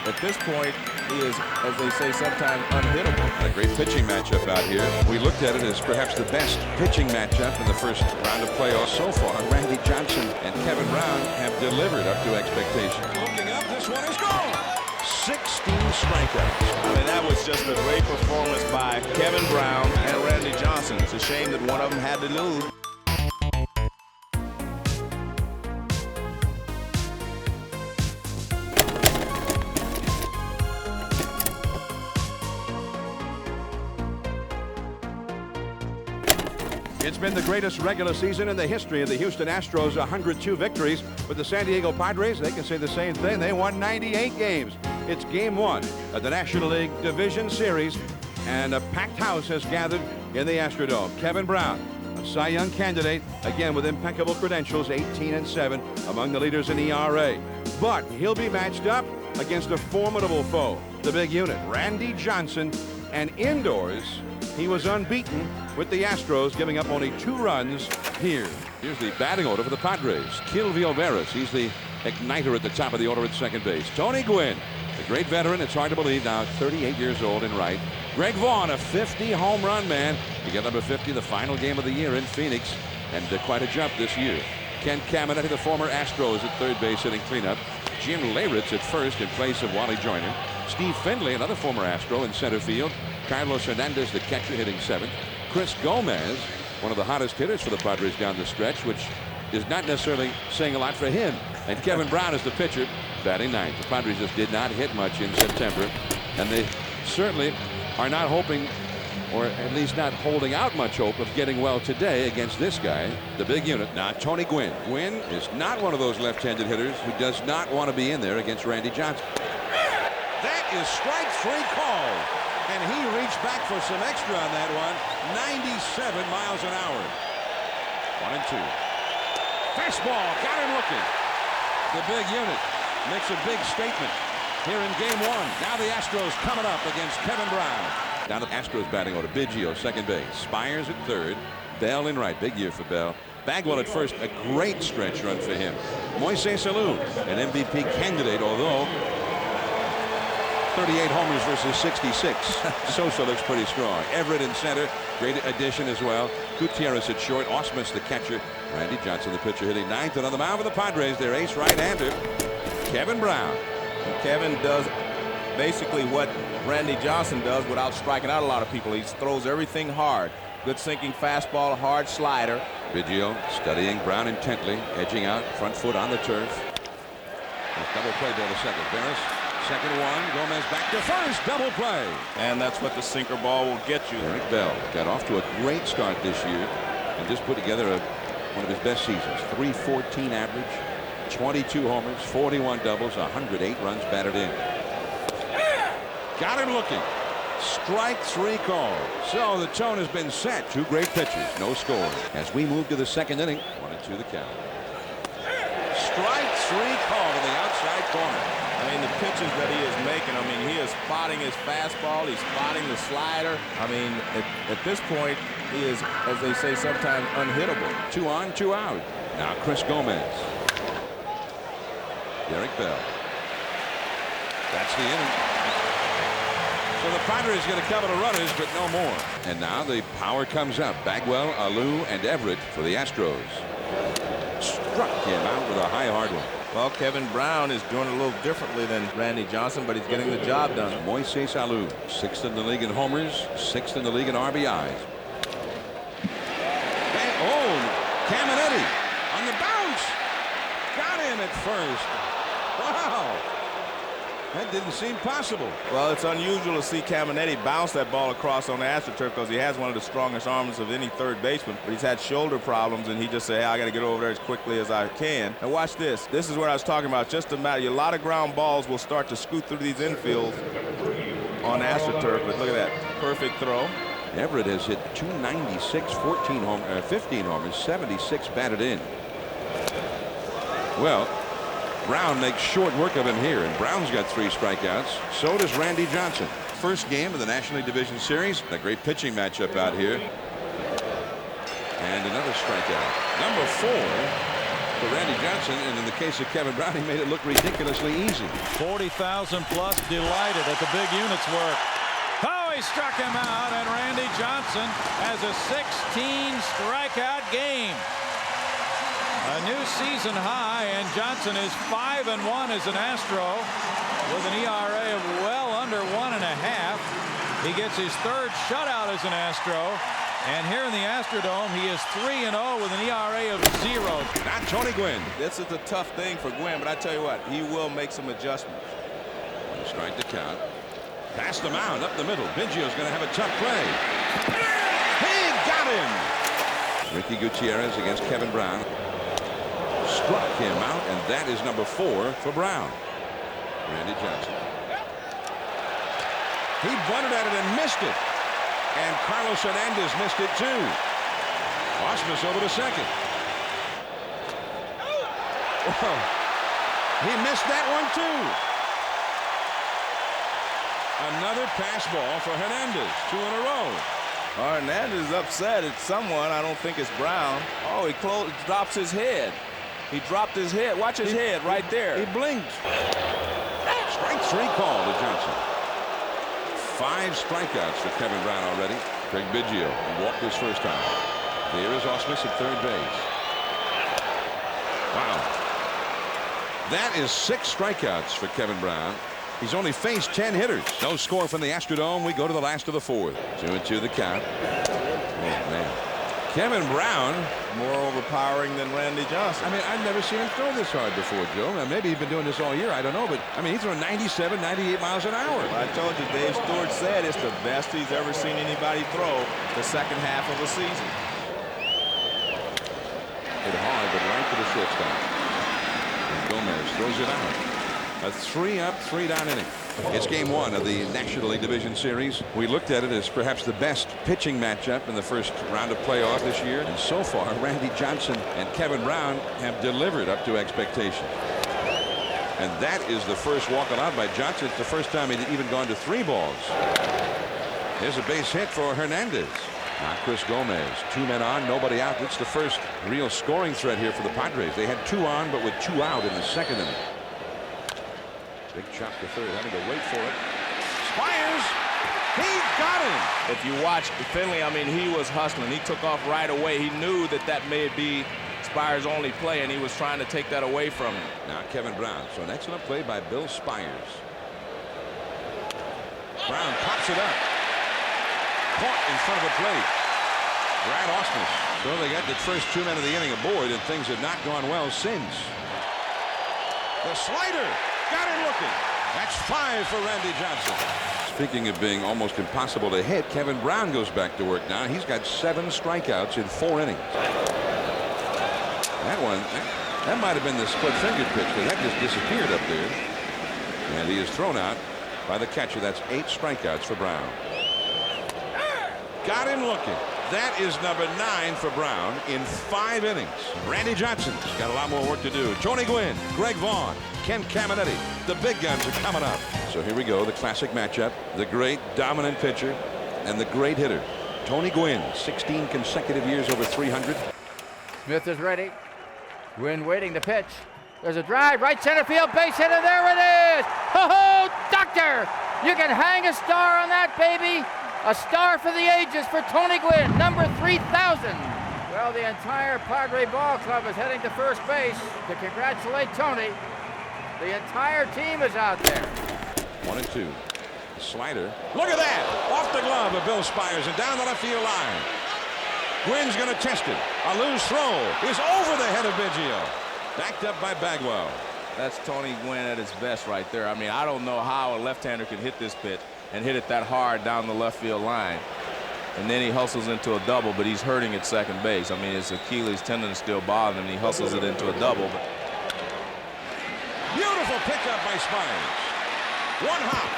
at this point, he is, as they say, sometimes unhittable. A great pitching matchup out here. We looked at it as perhaps the best pitching matchup in the first round of playoffs so far. Randy Johnson and Kevin Brown have delivered up to expectations. Looking up, this one is gone. 16 strikeouts. I mean, that was just a great performance by Kevin Brown and Randy Johnson. It's a shame that one of them had to lose. It's been the greatest regular season in the history of the Houston Astros, 102 victories. With the San Diego Padres, they can say the same thing. They won 98 games. It's game one of the National League Division Series, and a packed house has gathered in the Astrodome. Kevin Brown, a Cy Young candidate, again with impeccable credentials, 18-7, among the leaders in ERA. But he'll be matched up against a formidable foe, the big unit, Randy Johnson, and indoors, he was unbeaten with the Astros, giving up only 2 runs here. Here's the batting order for the Padres. Kilvio Veras, he's the igniter at the top of the order at second base. Tony Gwynn, the great veteran, it's hard to believe now, 38 years old in right. Greg Vaughn, a 50 home run man. He got number 50 the final game of the year in Phoenix, and quite a jump this year. Ken Caminetti, the former Astros, at third base hitting cleanup. Jim Leyritz at first in place of Wally Joyner. Steve Findlay, another former Astro, in center field. Carlos Hernandez, the catcher, hitting 7th. Chris Gomez, one of the hottest hitters for the Padres down the stretch, which is not necessarily saying a lot for him. And Kevin Brown is the pitcher, batting 9th. The Padres just did not hit much in September, and they certainly are not hoping, or at least not holding out much hope of getting well today against this guy, the big unit. Now, Tony Gwynn. Gwynn is not one of those left-handed hitters who does not want to be in there against Randy Johnson. That is strike 3 called. And he reached back for some extra on that one. 97 miles an hour. 1-2. Fastball, got him looking. The big unit makes a big statement here in game 1. Now the Astros coming up against Kevin Brown. Down the Astros batting order. Biggio, second base. Spires at third. Bell in right. Big year for Bell. Bagwell at first. A great stretch run for him. Moises Alou, an MVP candidate, although 38 homers versus 66. Sosa looks pretty strong. Everett in center. Great addition as well. Gutierrez at short. Osmus the catcher. Randy Johnson the pitcher hitting 9th. And on the mound for the Padres, their ace right-hander, Kevin Brown. Kevin does basically what Randy Johnson does without striking out a lot of people. He throws everything hard. Good sinking fastball, hard slider. Biggio studying Brown intently, edging out, front foot on the turf. Double play ball to second. Veras, second one. Gomez back to first. Double play. And that's what the sinker ball will get you. Eric Bell got off to a great start this year and just put together one of his best seasons. 314 average, 22 homers, 41 doubles, 108 runs batted in. Got him looking. Strike 3 call. So the tone has been set. 2 great pitchers, no score. As we move to the second inning, 1-2 the count. Strike 3 call to the outside corner. I mean, the pitches that he is making, I mean, he is spotting his fastball. He's spotting the slider. I mean, at this point, he is, as they say, sometimes unhittable. 2 on, 2 out. Now Chris Gomez. Derek Bell. That's the inning. So the Padres get a couple of runners, but no more. And now the power comes up. Bagwell, Alou, and Everett for the Astros. Struck him out with a high hard one. Well, Kevin Brown is doing it a little differently than Randy Johnson, but he's getting the job done. Moises Alou, 6th in the league in homers, 6th in the league in RBIs. Caminetti on the bounce. Got him at first. Wow. That didn't seem possible. Well, it's unusual to see Caminetti bounce that ball across on the AstroTurf because he has one of the strongest arms of any third baseman. But he's had shoulder problems, and he just said, hey, I got to get over there as quickly as I can. And watch this. This is what I was talking about. Just a matter. A lot of ground balls will start to scoot through these infields on AstroTurf. But look at that. Perfect throw. Everett has hit 296, 15 homers, 76 batted in. Well, Brown makes short work of him here, and Brown's got 3 strikeouts. So does Randy Johnson. First game of the National League Division Series. A great pitching matchup out here. And another strikeout. Number 4. for Randy Johnson, and in the case of Kevin Brown, he made it look ridiculously easy. 40,000 plus delighted at the big units work. Oh, he struck him out, and Randy Johnson has a 16 strikeout game. A new season high, and Johnson is 5-1 as an Astro with an ERA of well under 1.5. He gets his third shutout as an Astro. And here in the Astrodome, he is 3-0 with an ERA of 0. Not Tony Gwynn. This is a tough thing for Gwynn, but I tell you what, he will make some adjustments. Strike to count. Past the mound, up the middle. Biggio's going to have a tough play. He got him! Ricky Gutierrez against Kevin Brown. Struck him out, and that is number 4 for Brown. Randy Johnson. He bunted at it and missed it. And Carlos Hernandez missed it too. Osmus over to second. Oh, he missed that one too. Another pass ball for Hernandez. 2 in a row. Hernandez is upset at someone. I don't think it's Brown. Oh, he drops his head. He dropped his head. Watch his head right there. He blinked. Strike 3 call to Johnson. 5 strikeouts for Kevin Brown already. Craig Biggio walked his first time. Here is Osmus at third base. Wow. That is 6 strikeouts for Kevin Brown. He's only faced 10 hitters. No score from the Astrodome. We go to the last of the 4th. 2-2 the count. Oh, man. Kevin Brown. More overpowering than Randy Johnson. I mean, I've never seen him throw this hard before, Joe. Now, maybe he's been doing this all year. I don't know. But, I mean, he's throwing 97, 98 miles an hour. I told you, Dave Stewart said it's the best he's ever seen anybody throw the second half of the season. Hit hard, but right to the shortstop. Gomez throws it out. A 3-up, 3-down inning. It's game 1 of the National League Division Series. We looked at it as perhaps the best pitching matchup in the first round of playoffs this year. And so far, Randy Johnson and Kevin Brown have delivered up to expectations. And that is the first walk allowed by Johnson. It's the first time he'd even gone to 3 balls. Here's a base hit for Hernandez. Now Chris Gomez. 2 men on, nobody out. It's the first real scoring threat here for the Padres. They had 2 on, but with 2 out in the second inning. Big chop to third, having to wait for it. Spires, he got him. If you watch Finley, I mean, he was hustling. He took off right away. He knew that that may be Spires' only play, and he was trying to take that away from him. Now Kevin Brown. So an excellent play by Bill Spires. Brown pops it up. Caught in front of the plate. Brad Osmus. So they got the first 2 men of the inning aboard, and things have not gone well since. The slider. Got him looking. That's 5 for Randy Johnson. Speaking of being almost impossible to hit, Kevin Brown goes back to work now. He's got 7 strikeouts in 4 innings. That one, that might have been the split finger pitch, because that just disappeared up there. And he is thrown out by the catcher. That's 8 strikeouts for Brown. Got him looking. That is number 9 for Brown in 5 innings. Randy Johnson's got a lot more work to do. Tony Gwynn, Greg Vaughn, Ken Caminetti. The big guns are coming up. So here we go, the classic matchup. The great dominant pitcher and the great hitter. Tony Gwynn, 16 consecutive years over 300. Smith is ready. Gwynn waiting to pitch. There's a drive, right center field, base hit, and there it is! Ho-ho, doctor! You can hang a star on that, baby! A star for the ages for Tony Gwynn, number 3,000. Well, the entire Padre ball club is heading to first base to congratulate Tony. The entire team is out there. 1-2. Slider. Look at that! Off the glove of Bill Spires and down the left field line. Gwynn's going to test it. A loose throw is over the head of Biggio. Backed up by Bagwell. That's Tony Gwynn at his best right there. I mean, I don't know how a left-hander can hit this pitch and hit it that hard down the left field line. And then he hustles into a double, but he's hurting at second base. I mean, his Achilles tendon is still bothering him. He hustles it into a double. Beautiful pickup by Spires. 1 hop.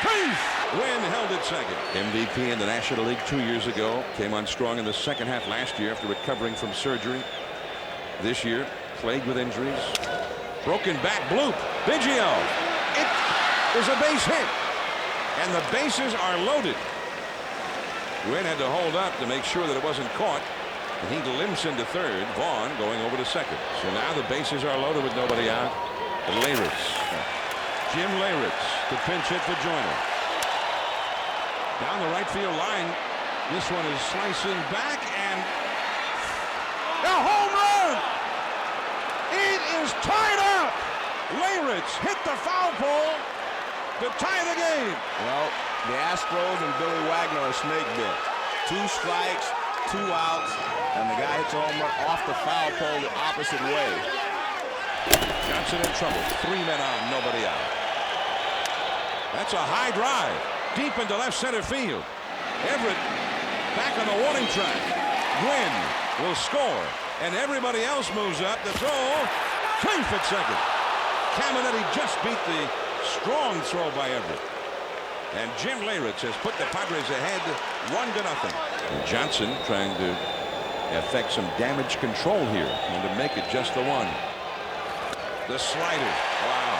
Peace! Gwynn held it second. MVP in the National League 2 years ago. Came on strong in the second half last year after recovering from surgery. This year, plagued with injuries. Broken bat bloop. Biggio. It is a base hit. And the bases are loaded. Gwynn had to hold up to make sure that it wasn't caught. He limps into third. Vaughn going over to second. So now the bases are loaded with nobody out. Leyritz. Jim Leyritz to pinch hit for Joyner. Down the right field line. This one is slicing back and a home run. It is tied up. Leyritz hit the foul pole to tie the game. Well, the Astros and Billy Wagner are snake bit. 2 strikes, 2 outs, and the guy hits a home run off the foul pole the opposite way. Johnson in trouble. 3 men on, nobody out. That's a high drive deep into left center field. Everett back on the warning track. Gwynn will score, and everybody else moves up to throw. Safe at second. Caminetti just beat the strong throw by Everett. And Jim Leyritz has put the Padres ahead 1-0. And Johnson trying to effect some damage control here and to make it just the one. The slider. Wow.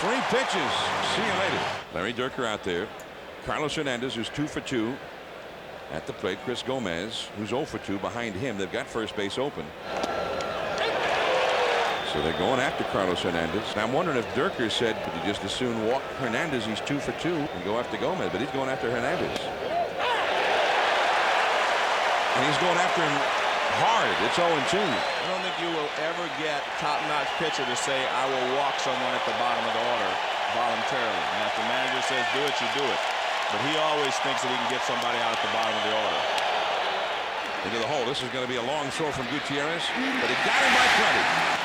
3 pitches. See you later. Larry Dierker out there. Carlos Hernandez, who's 2 for 2 at the plate. Chris Gomez, who's 0 for 2 behind him. They've got first base open. So they're going after Carlos Hernandez. Now I'm wondering if Dierker said, could you just as soon walk Hernandez? He's 2 for 2 and go after Gomez, but he's going after Hernandez. And he's going after him hard. It's 0-2. I don't think you will ever get a top-notch pitcher to say, I will walk someone at the bottom of the order voluntarily. And if the manager says do it, you do it. But he always thinks that he can get somebody out at the bottom of the order. Into the hole. This is going to be a long throw from Gutierrez, but he got him by plenty.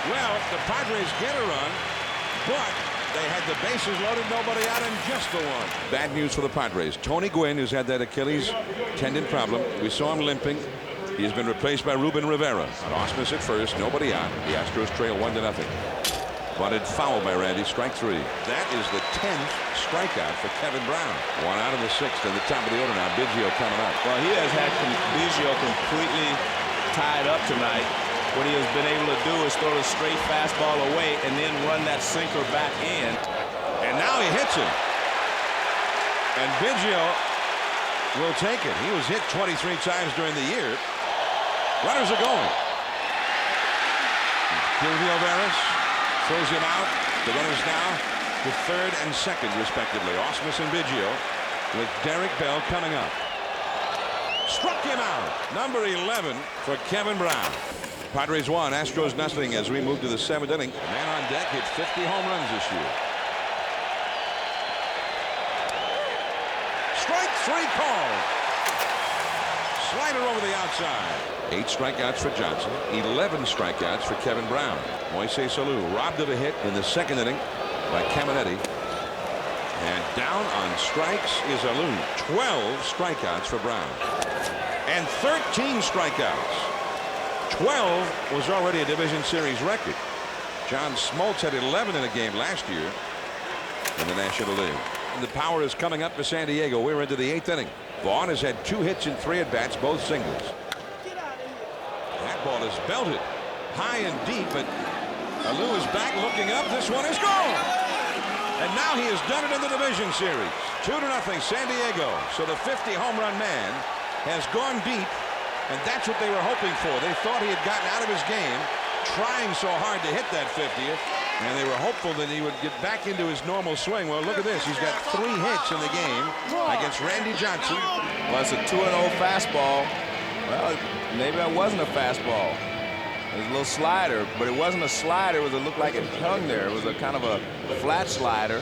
Well, the Padres get a run, but they had the bases loaded, nobody out, and just the one. Bad news for the Padres. Tony Gwynn, who's had that Achilles tendon problem, we saw him limping. He's been replaced by Ruben Rivera. Osmus at first, nobody out. The Astros trail 1-0. Bunted foul by Randy, strike 3. That is the 10th strikeout for Kevin Brown. 1 out of the 6th at the top of the order now. Biggio coming up. Well, he has had Biggio completely tied up tonight. What he has been able to do is throw the straight fastball away and then run that sinker back in. And now he hits him. And Biggio will take it. He was hit 23 times during the year. Runners are going. Silvio Veras throws him out. The runners now to third and second, respectively. Osmus and Biggio, with Derek Bell coming up. Struck him out. Number 11 for Kevin Brown. Padres 1, Astros 0 as we move to the 7th inning. The man on deck hit 50 home runs this year. Strike 3 called. Slider over the outside. 8 strikeouts for Johnson. 11 strikeouts for Kevin Brown. Moises Alou robbed of a hit in the 2nd inning by Caminetti. And down on strikes is Alou. 12 strikeouts for Brown. And 13 strikeouts. 12 was already a division series record. John Smoltz had 11 in a game last year in the National League. And the power is coming up for San Diego. We're into the 8th inning. Vaughn has had 2 hits in 3 at-bats, both singles. That ball is belted high and deep, but Alou is back looking up. This one is gone. And now he has done it in the division series. 2-0 San Diego. So the 50 home run man has gone deep, and that's what they were hoping for. They thought he had gotten out of his game, trying so hard to hit that 50th, and they were hopeful that he would get back into his normal swing. Well, look at this. He's got 3 hits in the game against Randy Johnson. Well, it's a 2-0 fastball. Well, maybe that wasn't a fastball. It was a little slider, but it wasn't a slider. It looked like it hung there. It was a kind of a flat slider,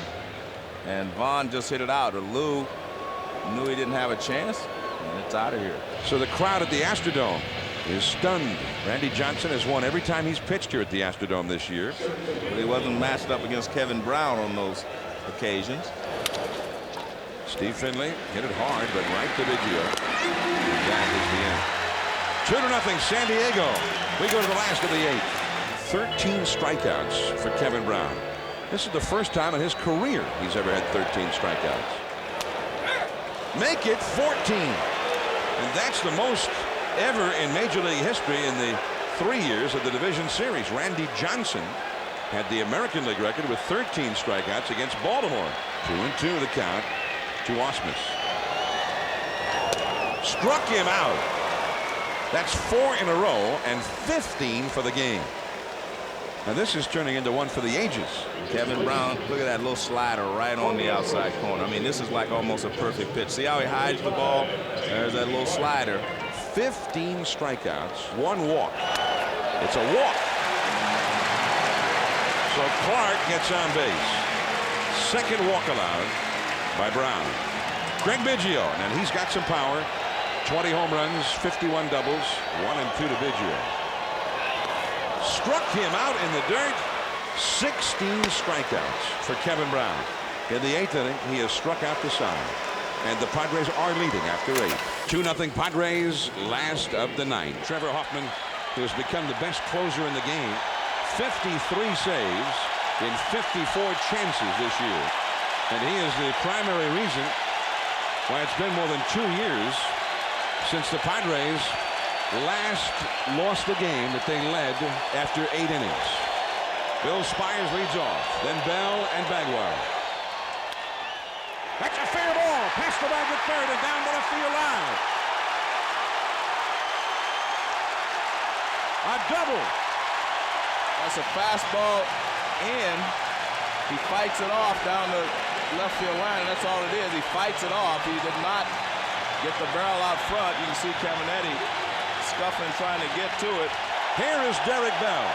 and Vaughn just hit it out. Alou knew he didn't have a chance, and it's out of here. So the crowd at the Astrodome is stunned. Randy Johnson has won every time he's pitched here at the Astrodome this year. But he wasn't matched up against Kevin Brown on those occasions. Steve Finley hit it hard, but right to Biggio. And that is the end. 2-0 San Diego. We go to the last of the 8th. 13 strikeouts for Kevin Brown. This is the first time in his career he's ever had 13 strikeouts. Make it 14. And that's the most ever in Major League history in the 3 years of the division series. Randy Johnson had the American League record with 13 strikeouts against Baltimore. 2-2 the count to Osmus. Struck him out. That's 4 in a row and 15 for the game. Now this is turning into one for the ages. Kevin Brown, look at that little slider right on the outside corner. I mean, this is like almost a perfect pitch. See how he hides the ball? There's that little slider. 15 strikeouts, 1 walk. It's a walk. So Clark gets on base. Second walk allowed by Brown. Greg Biggio, and he's got some power. 20 home runs, 51 doubles, 1 and 2 to Biggio. Struck him out in the dirt. 16 strikeouts for Kevin Brown. In the 8th inning, he has struck out the side. And the Padres are leading after 8. 2-0 Padres, last of the 9th. Trevor Hoffman, who has become the best closer in the game. 53 saves in 54 chances this year. And he is the primary reason why it's been more than 2 years since the Padres last lost a game that they led after 8 innings. Bill Spires leads off, then Bell and Bagwell. That's a fair ball, past the bag at third and down to left field line. A double. That's a fastball in. He fights it off down the left field line, and that's all it is. He fights it off. He did not get the barrel out front. You can see Caminiti scuffling, trying to get to it. Here is Derek Bell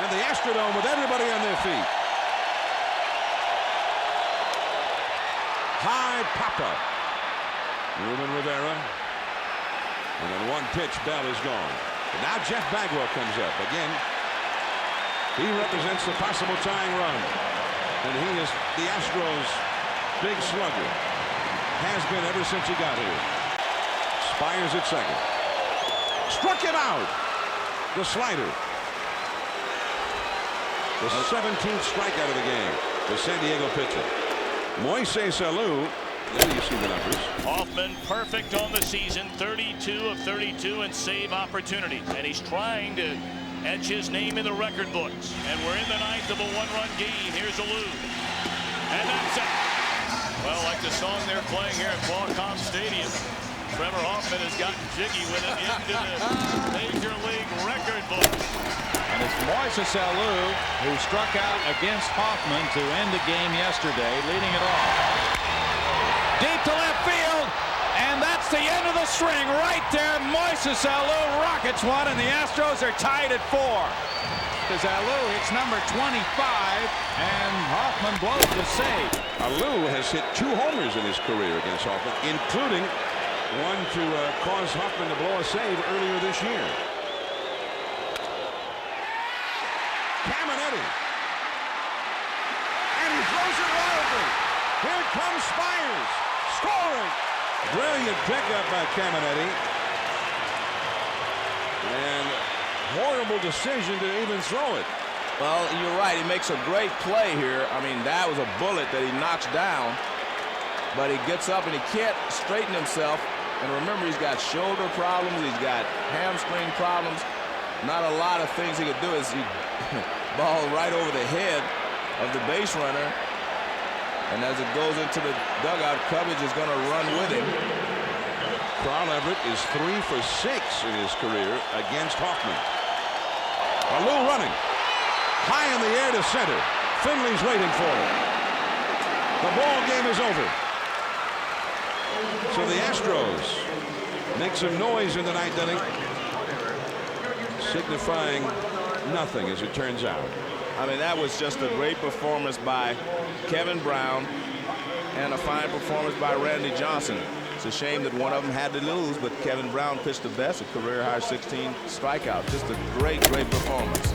and the Astrodome with everybody on their feet. High pop-up. Ruben Rivera. And then one pitch, Bell is gone. And now Jeff Bagwell comes up. Again, he represents the possible tying run. And he is the Astros' big slugger. Has been ever since he got here. Spires at second. Struck him out. The slider. The 17th strikeout of the game. The San Diego pitcher. Moises Alou. There you see the numbers. Hoffman perfect on the season. 32 of 32 in save opportunities. And he's trying to etch his name in the record books. And we're in the 9th of a 1-run game. Here's Alou. And that's it. Well, like the song they're playing here at Qualcomm Stadium, Trevor Hoffman has gotten jiggy with it into the Major League record books. And it's Moises Alou who struck out against Hoffman to end the game yesterday, leading it off. Deep to left field, and that's the end of the string right there. Moises Alou rockets one, and the Astros are tied at 4. As Alou hits number 25, and Hoffman blows the save. Alou has hit 2 homers in his career against Hoffman, including one to cause Hoffman to blow a save earlier this year. Caminiti. And he throws it wildly. Here comes Spires. Scoring. Brilliant pickup by Caminiti. And horrible decision to even throw it. Well, you're right. He makes a great play here. I mean, that was a bullet that he knocks down. But he gets up and he can't straighten himself. And remember, he's got shoulder problems. He's got hamstring problems. Not a lot of things he could do. Is he ball right over the head of the base runner. And as it goes into the dugout, Covage is going to run with him. Carl Everett is 3 for 6 in his career against Hoffman. Alou running. High in the air to center. Finley's waiting for it. The ball game is over. So the Astros make some noise in the 9th inning, signifying nothing as it turns out. I mean, that was just a great performance by Kevin Brown and a fine performance by Randy Johnson. It's a shame that one of them had to lose, but Kevin Brown pitched the best, a career-high 16 strikeouts. Just a great, great performance.